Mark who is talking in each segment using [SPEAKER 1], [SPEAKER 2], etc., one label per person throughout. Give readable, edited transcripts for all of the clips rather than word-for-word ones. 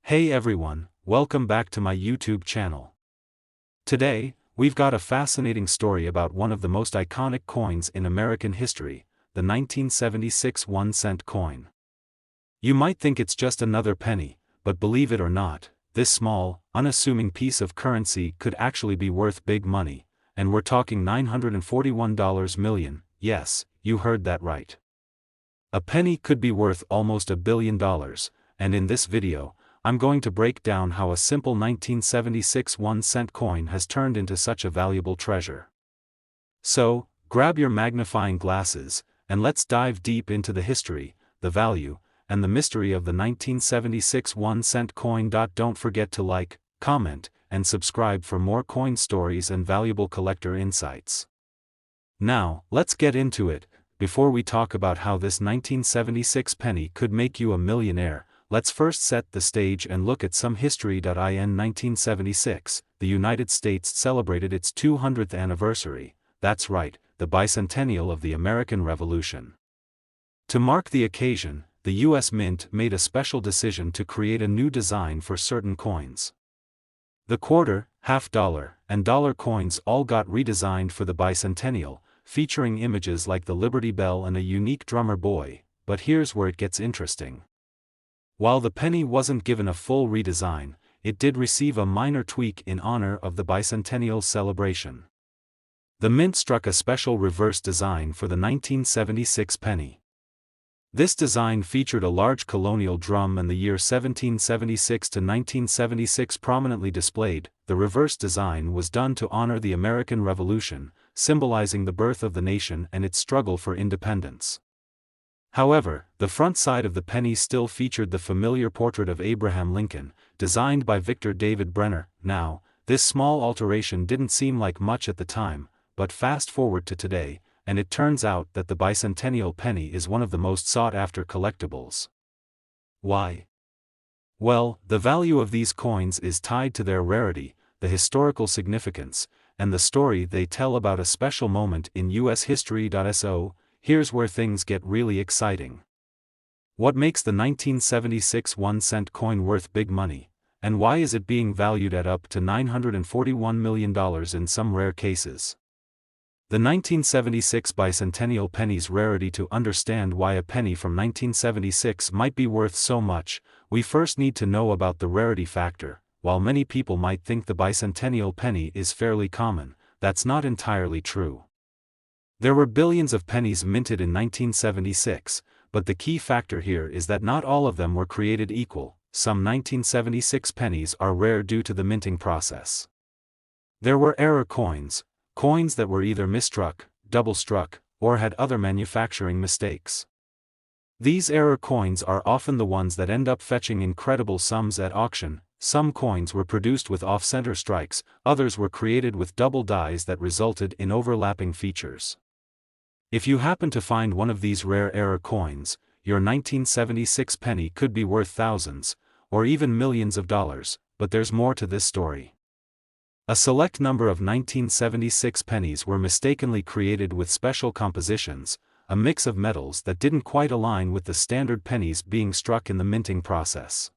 [SPEAKER 1] Hey everyone, welcome back to my YouTube channel. Today, we've got a fascinating story about one of the most iconic coins in American history, the 1976 1-cent coin. You might think it's just another penny, but believe it or not, this small, unassuming piece of currency could actually be worth big money, and we're talking $941 million, yes, you heard that right. A penny could be worth almost $1 billion, and in this video, I'm going to break down how a simple 1976 1-cent coin has turned into such a valuable treasure. So, grab your magnifying glasses, and let's dive deep into the history, the value, and the mystery of the 1976 1-cent coin. Don't forget to like, comment, and subscribe for more coin stories and valuable collector insights. Now, let's get into it. Before we talk about how this 1976 penny could make you a millionaire, let's first set the stage and look at some history. In 1976, the United States celebrated its 200th anniversary, that's right, the bicentennial of the American Revolution. To mark the occasion, the U.S. Mint made a special decision to create a new design for certain coins. The quarter, half-dollar, and dollar coins all got redesigned for the bicentennial, featuring images like the Liberty Bell and a unique drummer boy, but here's where it gets interesting. While the penny wasn't given a full redesign, it did receive a minor tweak in honor of the bicentennial celebration. The Mint struck a special reverse design for the 1976 penny. This design featured a large colonial drum and the year 1776 to 1976 prominently displayed. The reverse design was done to honor the American Revolution, symbolizing the birth of the nation and its struggle for independence. However, the front side of the penny still featured the familiar portrait of Abraham Lincoln, designed by Victor David Brenner. Now, this small alteration didn't seem like much at the time, but fast forward to today, and it turns out that the bicentennial penny is one of the most sought-after collectibles. Why? Well, the value of these coins is tied to their rarity, the historical significance, and the story they tell about a special moment in U.S. history. So, here's where things get really exciting. What makes the 1976 1-cent coin worth big money, and why is it being valued at up to $941 million in some rare cases? The 1976 bicentennial penny's rarity. To understand why a penny from 1976 might be worth so much, we first need to know about the rarity factor. While many people might think the bicentennial penny is fairly common, that's not entirely true. There were billions of pennies minted in 1976, but the key factor here is that not all of them were created equal. Some 1976 pennies are rare due to the minting process. There were error coins, coins that were either misstruck, double-struck, or had other manufacturing mistakes. These error coins are often the ones that end up fetching incredible sums at auction. Some coins were produced with off-center strikes, others were created with double dies that resulted in overlapping features. If you happen to find one of these rare error coins, your 1976 penny could be worth thousands, or even millions of dollars, but there's more to this story. A select number of 1976 pennies were mistakenly created with special compositions, a mix of metals that didn't quite align with the standard pennies being struck in the minting process.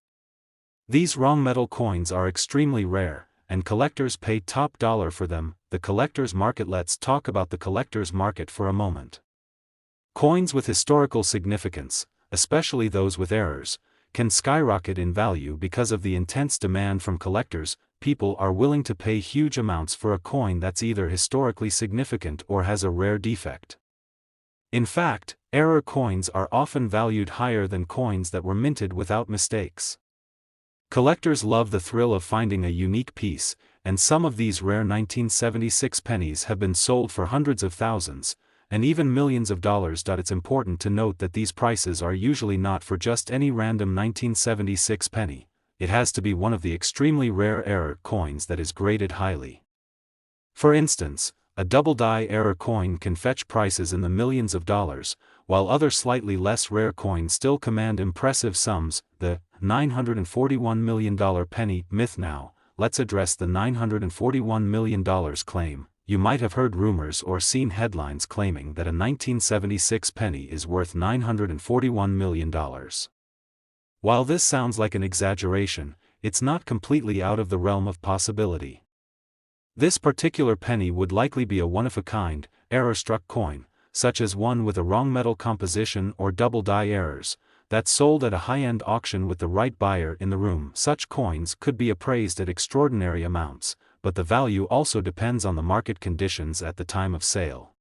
[SPEAKER 1] These wrong metal coins are extremely rare, and collectors pay top dollar for them. The collector's market. Let's talk about the collector's market for a moment. Coins with historical significance, especially those with errors, can skyrocket in value because of the intense demand from collectors. People are willing to pay huge amounts for a coin that's either historically significant or has a rare defect. In fact, error coins are often valued higher than coins that were minted without mistakes. Collectors love the thrill of finding a unique piece, and some of these rare 1976 pennies have been sold for hundreds of thousands, and even millions of dollars. It's important to note that these prices are usually not for just any random 1976 penny. It has to be one of the extremely rare error coins that is graded highly. For instance, a double-die error coin can fetch prices in the millions of dollars, while other slightly less rare coins still command impressive sums. The $941 million penny myth. Now, let's address the $941 million claim. You might have heard rumors or seen headlines claiming that a 1976 penny is worth $941 million. While this sounds like an exaggeration, it's not completely out of the realm of possibility. This particular penny would likely be a one-of-a-kind, error-struck coin, such as one with a wrong metal composition or double die errors, that's sold at a high-end auction with the right buyer in the room. Such coins could be appraised at extraordinary amounts, but the value also depends on the market conditions at the time of sale.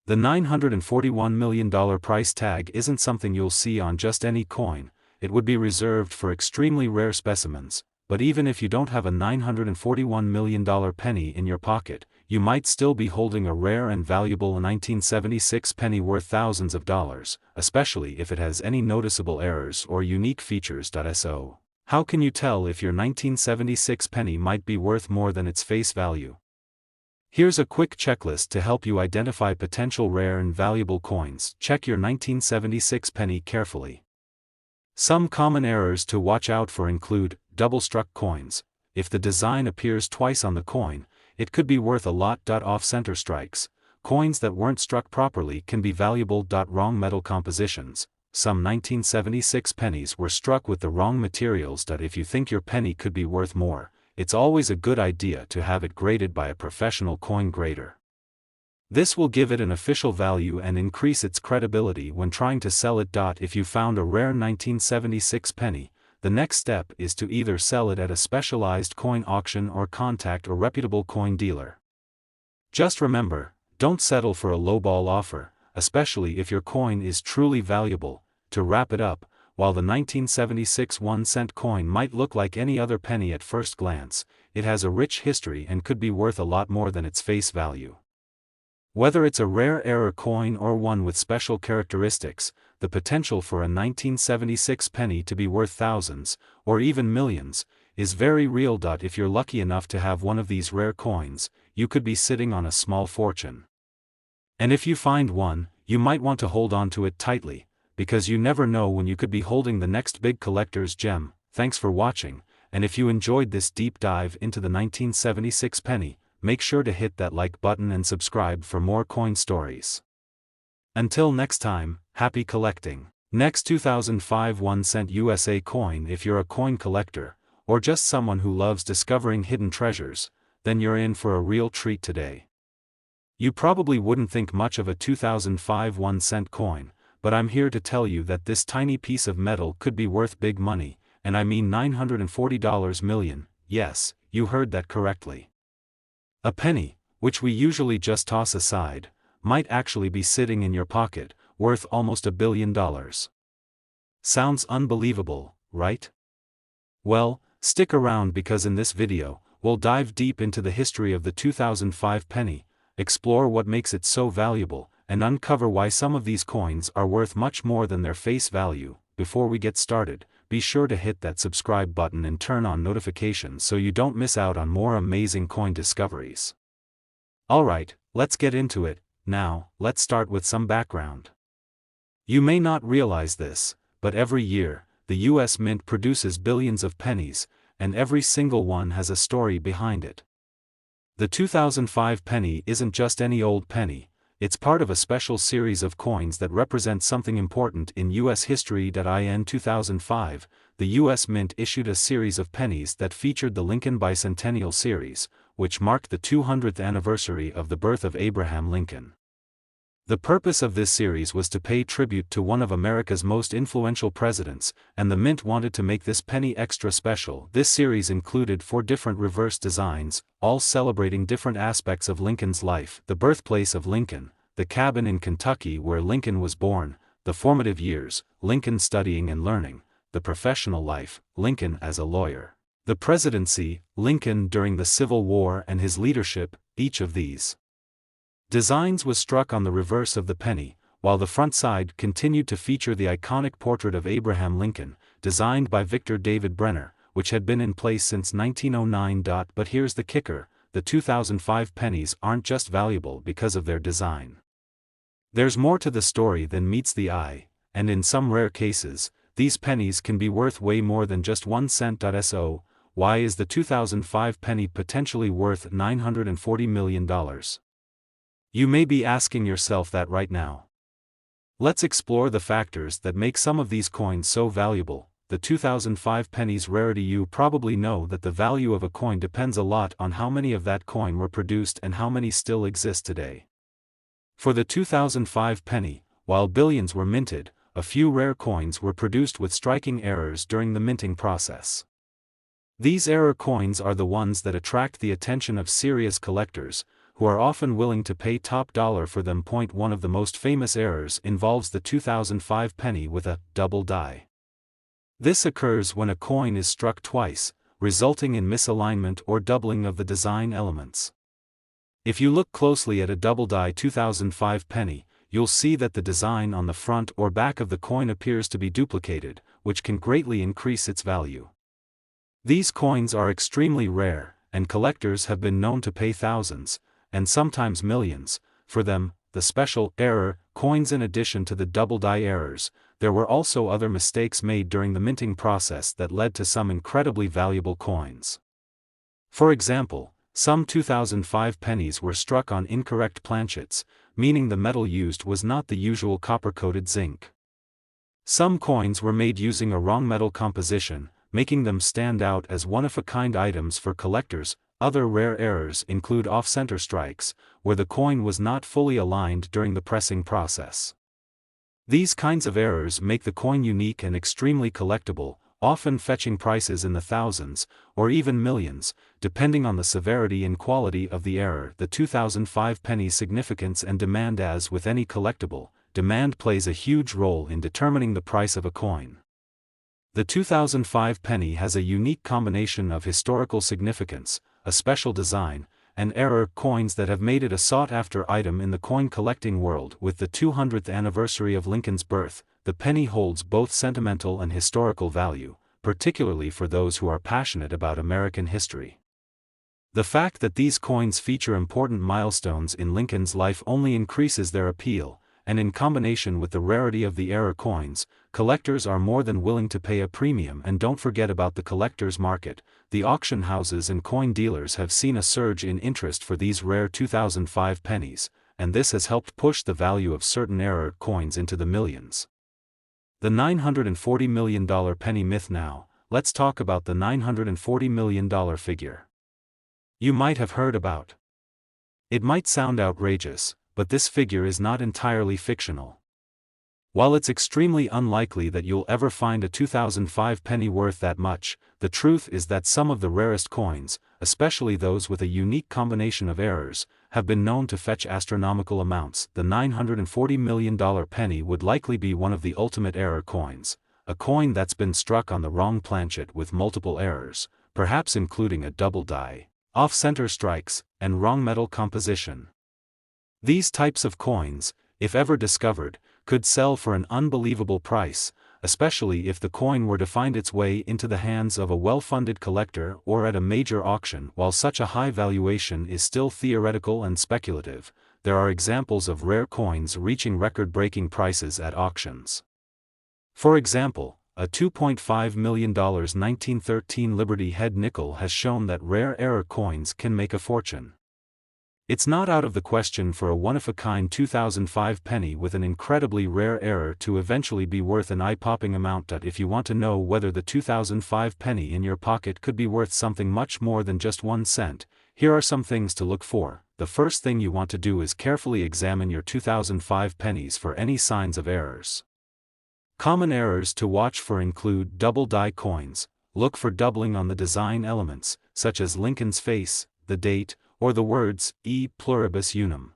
[SPEAKER 1] The $941 million price tag isn't something you'll see on just any coin. It would be reserved for extremely rare specimens, but even if you don't have a $941 million penny in your pocket, you might still be holding a rare and valuable 1976 penny worth thousands of dollars, especially if it has any noticeable errors or unique features. So, how can you tell if your 1976 penny might be worth more than its face value? Here's a quick checklist to help you identify potential rare and valuable coins. Check your 1976 penny carefully. Some common errors to watch out for include double-struck coins. If the design appears twice on the coin, it could be worth a lot. Off-center strikes. Coins that weren't struck properly can be valuable. Wrong metal compositions. Some 1976 pennies were struck with the wrong materials. If you think your penny could be worth more, it's always a good idea to have it graded by a professional coin grader. This will give it an official value and increase its credibility when trying to sell it. If you found a rare 1976 penny, the next step is to either sell it at a specialized coin auction or contact a reputable coin dealer. Just remember, don't settle for a lowball offer, especially if your coin is truly valuable. To wrap it up, while the 1976 1-cent coin might look like any other penny at first glance, it has a rich history and could be worth a lot more than its face value. Whether it's a rare error coin or one with special characteristics, the potential for a 1976 penny to be worth thousands, or even millions, is very real. If you're lucky enough to have one of these rare coins, you could be sitting on a small fortune. And if you find one, you might want to hold on to it tightly, because you never know when you could be holding the next big collector's gem. Thanks for watching, and if you enjoyed this deep dive into the 1976 penny, make sure to hit that like button and subscribe for more coin stories. Until next time, happy collecting. Next 2005 1-cent USA coin. If you're a coin collector, or just someone who loves discovering hidden treasures, then you're in for a real treat today. You probably wouldn't think much of a 2005 1-cent coin, but I'm here to tell you that this tiny piece of metal could be worth big money, and I mean $940 million. Yes, you heard that correctly. A penny, which we usually just toss aside, might actually be sitting in your pocket, worth almost $1 billion. Sounds unbelievable, right? Well, stick around because in this video, we'll dive deep into the history of the 2005 penny, explore what makes it so valuable, and uncover why some of these coins are worth much more than their face value. Before we get started, be sure to hit that subscribe button and turn on notifications so you don't miss out on more amazing coin discoveries. Alright, let's get into it. Now, let's start with some background. You may not realize this, but every year, the US Mint produces billions of pennies, and every single one has a story behind it. The 2005 penny isn't just any old penny, it's part of a special series of coins that represent something important in US history. In 2005, the US Mint issued a series of pennies that featured the Lincoln Bicentennial Series, which marked the 200th anniversary of the birth of Abraham Lincoln. The purpose of this series was to pay tribute to one of America's most influential presidents, and the Mint wanted to make this penny extra special. This series included 4 different reverse designs, all celebrating different aspects of Lincoln's life: the birthplace of Lincoln, the cabin in Kentucky where Lincoln was born, the formative years, Lincoln studying and learning, the professional life, Lincoln as a lawyer, the presidency, Lincoln during the Civil War and his leadership. Each of these designs was struck on the reverse of the penny, while the front side continued to feature the iconic portrait of Abraham Lincoln, designed by Victor David Brenner, which had been in place since 1909. But here's the kicker: the 2005 pennies aren't just valuable because of their design. There's more to the story than meets the eye, and in some rare cases, these pennies can be worth way more than just 1 cent. So, why is the 2005 penny potentially worth $940 million? You may be asking yourself that right now. Let's explore the factors that make some of these coins so valuable. the 2005 pennies rarity. You probably know that the value of a coin depends a lot on how many of that coin were produced and how many still exist today. For the 2005 penny, while billions were minted, a few rare coins were produced with striking errors during the minting process. These error coins are the ones that attract the attention of serious collectors, who are often willing to pay top dollar for them. One of the most famous errors involves the 2005 penny with a double die. This occurs when a coin is struck twice, resulting in misalignment or doubling of the design elements. If you look closely at a double die 2005 penny, you'll see that the design on the front or back of the coin appears to be duplicated, which can greatly increase its value. These coins are extremely rare, and collectors have been known to pay thousands, and sometimes millions, for them. The special error coins. In addition to the double die errors, there were also other mistakes made during the minting process that led to some incredibly valuable coins. For example, some 2005 pennies were struck on incorrect planchets, meaning the metal used was not the usual copper-coated zinc. Some coins were made using a wrong metal composition, making them stand out as one-of-a-kind items for collectors. Other rare errors include off-center strikes, where the coin was not fully aligned during the pressing process. These kinds of errors make the coin unique and extremely collectible, often fetching prices in the thousands, or even millions, depending on the severity and quality of the error. The 2005 penny's significance and demand. As with any collectible, demand plays a huge role in determining the price of a coin. The 2005 penny has a unique combination of historical significance, a special design, and error coins that have made it a sought-after item in the coin collecting world. With the 200th anniversary of Lincoln's birth, the penny holds both sentimental and historical value, particularly for those who are passionate about American history. The fact that these coins feature important milestones in Lincoln's life only increases their appeal, and in combination with the rarity of the error coins, collectors are more than willing to pay a premium. And don't forget about the collector's market. The auction houses and coin dealers have seen a surge in interest for these rare 2005 pennies, and this has helped push the value of certain error coins into the millions. The $940 million penny myth. Now, let's talk about the $940 million figure. You might have heard about. It might sound outrageous, but this figure is not entirely fictional. While it's extremely unlikely that you'll ever find a 2005 penny worth that much, the truth is that some of the rarest coins, especially those with a unique combination of errors, have been known to fetch astronomical amounts. The $940 million penny would likely be one of the ultimate error coins, a coin that's been struck on the wrong planchet with multiple errors, perhaps including a double die, off-center strikes, and wrong metal composition. These types of coins, if ever discovered, could sell for an unbelievable price, especially if the coin were to find its way into the hands of a well-funded collector or at a major auction. While such a high valuation is still theoretical and speculative, there are examples of rare coins reaching record-breaking prices at auctions. For example, a $2.5 million 1913 Liberty Head nickel has shown that rare error coins can make a fortune. It's not out of the question for a one-of-a-kind 2005 penny with an incredibly rare error to eventually be worth an eye-popping amount. If you want to know whether the 2005 penny in your pocket could be worth something much more than just 1 cent, here are some things to look for. The first thing you want to do is carefully examine your 2005 pennies for any signs of errors. Common errors to watch for include double die coins. Look for doubling on the design elements, such as Lincoln's face, the date, or the words, E pluribus unum.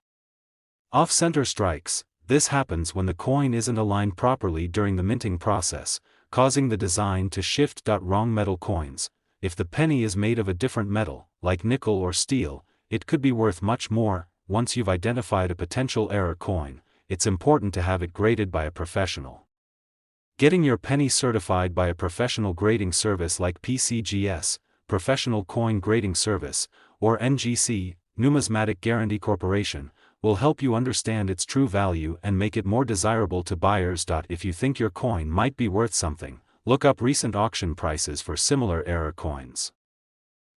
[SPEAKER 1] Off-center strikes. This happens when the coin isn't aligned properly during the minting process, causing the design to shift. Wrong metal coins. If the penny is made of a different metal, like nickel or steel, it could be worth much more. Once you've identified a potential error coin, it's important to have it graded by a professional. Getting your penny certified by a professional grading service like PCGS, Professional Coin Grading Service, or NGC, Numismatic Guarantee Corporation, will help you understand its true value and make it more desirable to buyers. If you think your coin might be worth something, look up recent auction prices for similar error coins.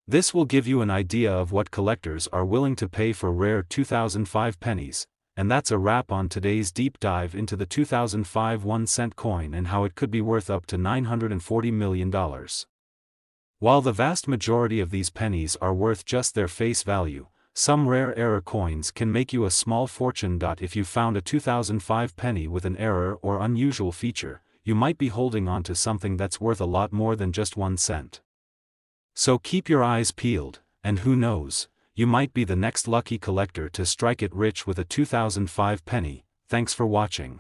[SPEAKER 1] This will give you an idea of what collectors are willing to pay for rare 2005 pennies, And that's a wrap on today's deep dive into the 2005 1-cent coin and how it could be worth up to $940 million. While the vast majority of these pennies are worth just their face value, some rare error coins can make you a small fortune. If you found a 2005 penny with an error or unusual feature, you might be holding on to something that's worth a lot more than just 1 cent. So keep your eyes peeled, and who knows, you might be the next lucky collector to strike it rich with a 2005 penny. Thanks for watching.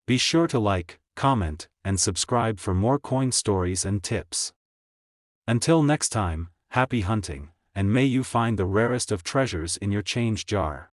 [SPEAKER 1] Be sure to like, comment, and subscribe for more coin stories and tips. Until next time, happy hunting, and may you find the rarest of treasures in your change jar.